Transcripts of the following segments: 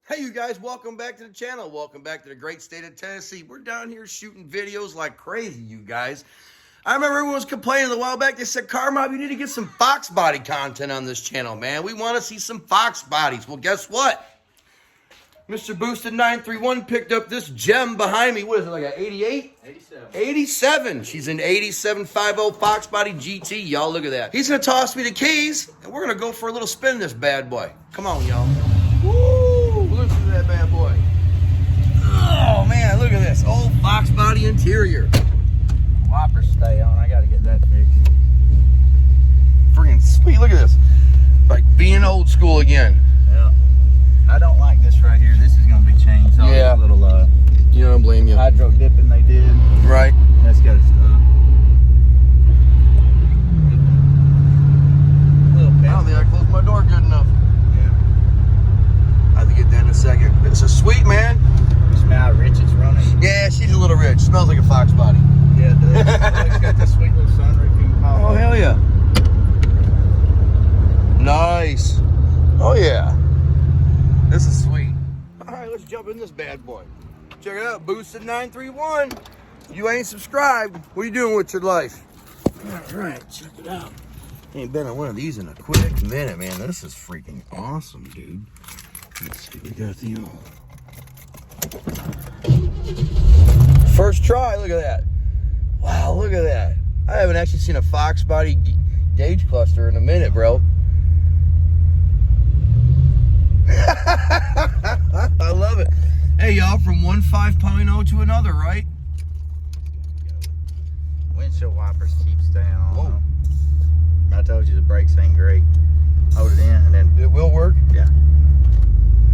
Hey you guys, welcome back to the channel. Welcome back to the great state of Tennessee. We're down here shooting videos like crazy, you guys. I remember everyone was complaining a while back. They said, Car Mob, you need to get some Foxbody content on this channel, man. We want to see some Foxbodies. Well, guess what? Mr. Boosted 931 picked up this gem behind me. What is it, like an 88? 87. 87. She's an 8750 Foxbody GT. Y'all, look at that. He's going to toss me the keys, and we're going to go for a little spin in this bad boy. Come on, y'all. Woo! Listen to that bad boy. Oh, man, look at this. Old Foxbody interior. Wipers stay on. I got to get that fixed. Freaking sweet. Look at this. Like being old school again. Yeah. I don't like this right here. This is going to be changed. All Yeah. these little You don't blame you. hydro dipping they did. Right. That's got to stop. I don't think I closed my door good enough. Yeah. I have to get that in a second. It's a sweet, man. You smell how rich it's running? Yeah, she's a little rich. Smells like a Foxbody. Yeah, it does. It's got this sweet little sunroof you can pop Oh, up. hell yeah. Nice. Oh, yeah. This is sweet. All right, let's jump in this bad boy. Check it out, Boosted 931. You ain't subscribed. What are you doing with your life? All right, check it out. Ain't been on one of these in a quick minute, man. This is freaking awesome, dude. Let's see, we got the first try. Look at that. Wow, look at that. I haven't actually seen a Foxbody gauge cluster in a minute, bro. I love it. Hey, y'all, from one 5.0 to another, right? Windshield wipers keep staying on. Whoa. I told you the brakes ain't great. Hold it in and then, It will work? yeah.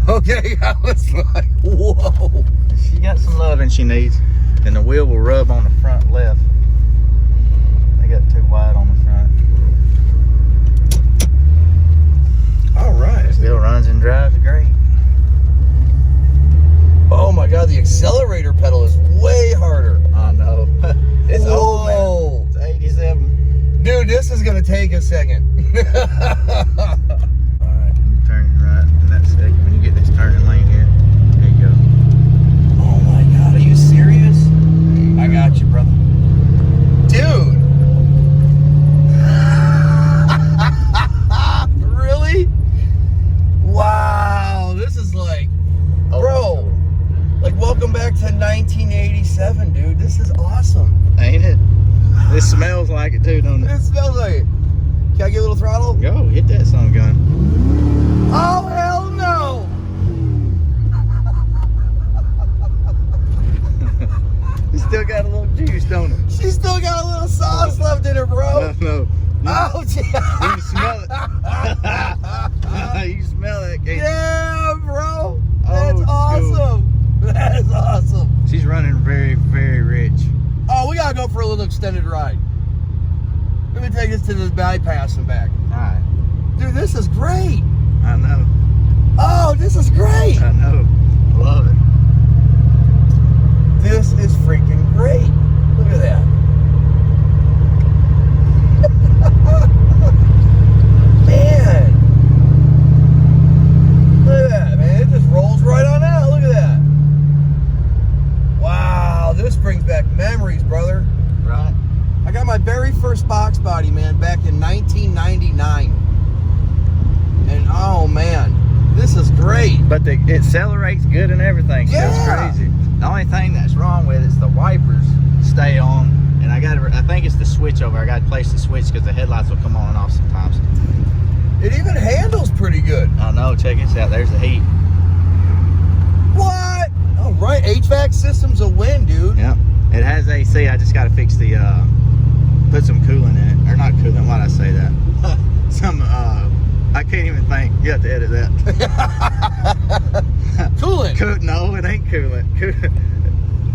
Okay, I was like, whoa. She got some loving she needs. And the wheel will rub on the front left. They got too wide on the front. All right. Still runs and drives great. Oh my God, the accelerator pedal is way harder. I know. It's old, man. Whoa. It's 87. Dude, this is gonna take a second. Alright, you turn right in that second. When you get this turning lane here, there you go. Oh my God, are you serious? I got you, brother. Dude. Really? Wow, this is like, bro, like welcome back to 1987, dude. This is awesome. Ain't it? This smells like it too, don't it? It smells like it. Can I get a little throttle? Go, hit that son gun. Oh, hell no. You still got a little juice, don't it? She still got a little sauce left in her, bro. No. Oh, gee. You can smell it. You can smell that, can't you? Yeah, bro. That's Old school. awesome. That is awesome. She's running very, very rich. Oh, we gotta go for a little extended ride. Let me take us to the bypass and back. Alright. Dude, this is great. I know. Oh, this is great. I know. Love it. This is freaking great. Look at that. Man. Look at that, man. It just rolls right on out. Look at that. Wow, this brings back memories, brother. Right? I got my very first Foxbody, man, back in 1999. And oh man, this is great. But it accelerates good and everything. Yeah. It's crazy. The only thing that's wrong with it is the wipers stay on, and I think it's the switch over. I got to place the switch because the headlights will come on and off sometimes. It even handles pretty good. I know. Check this out. There's the heat. What? All right, HVAC system's a win, dude. Yep. It has AC. I just got to fix the put some coolant in it, or not coolant. Why'd I say that? Some I can't even think. You have to edit that. Coolant. No, it ain't coolant.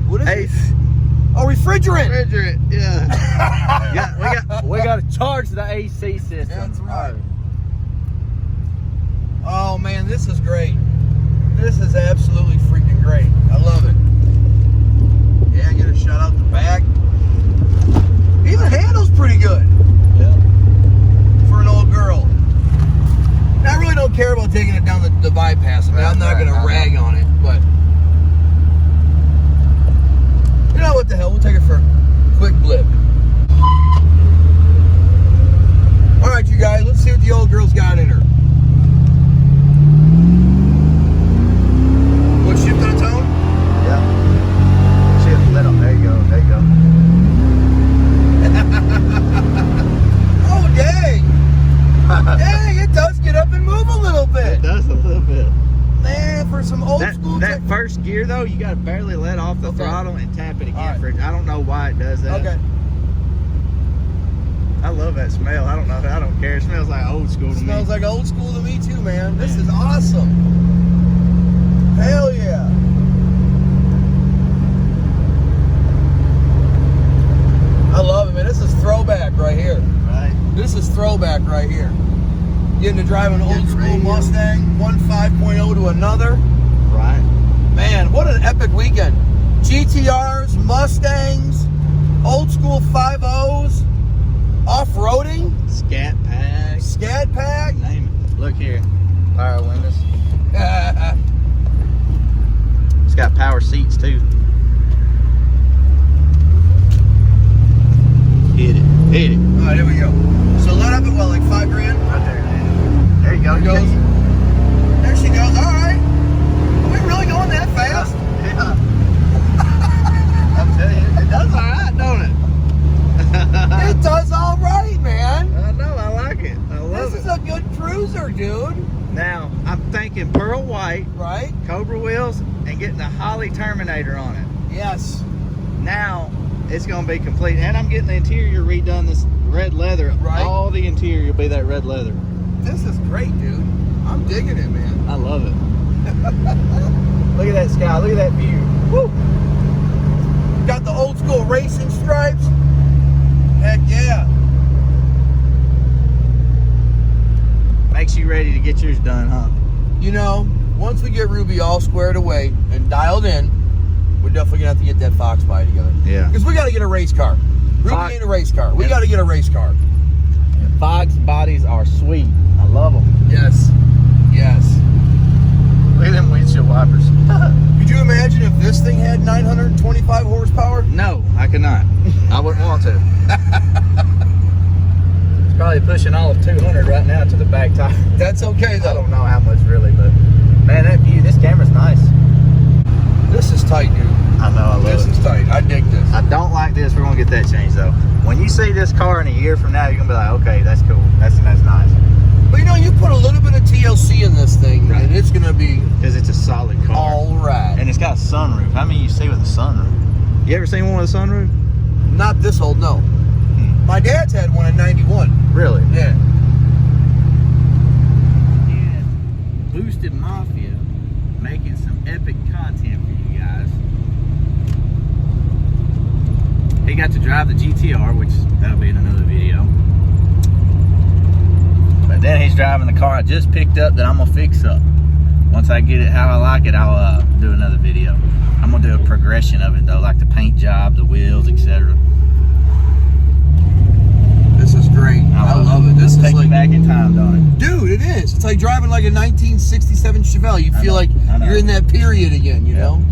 What is it? Ace. Oh, refrigerant. Refrigerant. Yeah. Yeah. We got to charge the AC system. That's right. Oh man, this is great. This is absolutely freaking great. I love it. Yeah, get a shot out the back. Even handles pretty good. Yeah. For an old girl. I really don't care about taking it down the bypass. I mean, I'm not going to rag for some old school. That first gear though, you got to barely let off the throttle and tap it again. Right. I don't know why it does that. Okay. I love that smell. I don't know. I don't care. It smells like old school to me. Smells like old school to me too, man. This is awesome. Hell yeah. I love it, man. This is throwback right here. Right. This is throwback right here. Getting to drive an old school Mustang, one 5.0 to another. Right. Man, what an epic weekend. GTRs, Mustangs, old school 5.0s, off-roading. Scat pack. Scat pack. Name it. Look here. Power windows. It's got power seats too. Hit it. Hit it. All right, here we go. So let up at what, like $5 grand? Right there. There you go. There goes. There she goes. All right. Are we really going that fast? Yeah. I'm telling you, it does all right, don't it? It does all right, man. I know. I like it. I love This is a good cruiser, dude. Now, I'm thinking pearl white, Right? Cobra wheels, and getting a Holly Terminator on it. Yes. Now, it's going to be complete. And I'm getting the interior redone, this red leather. Right. All the interior will be that red leather. This is great, dude. I'm digging it, man. I love it. Look at that sky. Look at that view. Woo. Got the old school racing stripes. Heck yeah. Makes you ready to get yours done, huh? You know, once we get Ruby all squared away and dialed in, we're definitely gonna have to get that Foxbody together. Yeah. Because we gotta get a race car. Ruby ain't a race car. We gotta get a race car. Fox bodies are sweet. I love them. Yes. Yes. Look at them windshield wipers. Could you imagine if this thing had 925 horsepower? No, I could not. I wouldn't want to. It's probably pushing all of 200 right now to the back tire. That's okay I though. don't know how much really, but man, that view, this camera's nice. This is tight, dude. I know, I love This it. is tight. I dig this. I don't like this. We're gonna get that changed though. When you see this car in a year from now, you're gonna be like, okay, that's cool. That's nice. But you know, you put a little bit of TLC in this thing, Right. and it's gonna be Because it's a solid car. all right. And it's got a sunroof. How many you see with a sunroof? You ever seen one with a sunroof? Not this old, no. My dad's had one in '91. Really? Yeah. And Boosted Mafia making some epic content for you guys. He got to drive the GTR, which that'll be in another video. But then he's driving the car I just picked up that I'm gonna fix up. Once I get it how I like it, I'll do another video. I'm gonna do a progression of it though, like the paint job, the wheels, etc. This is great. I love it. This is Take like, you back in time, don't it? dude, it is. It's like driving like a 1967 Chevelle. You feel like I know. you're in that period again, you know?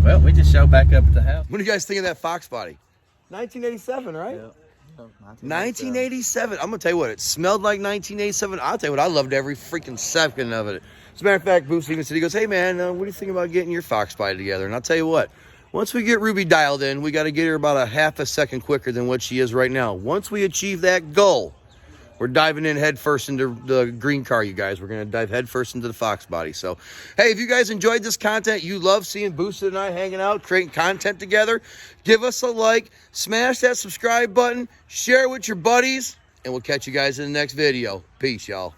Well, we just showed back up at the house. What do you guys think of that Foxbody? 1987, right? 1987. I'm gonna tell you what, it smelled like 1987. I'll tell you what, I loved every freaking second of it. As a matter of fact, Boost even said, he goes, hey man, what do you think about getting your Foxbody together? And I'll tell you what, once we get Ruby dialed in, we got to get her about a half a second quicker than what she is right now. Once we achieve that goal, we're diving in head first into the green car, you guys. We're going to dive head first into the Foxbody. So, hey, if you guys enjoyed this content, you love seeing Boosted and I hanging out, creating content together, give us a like, smash that subscribe button, share it with your buddies, and we'll catch you guys in the next video. Peace, y'all.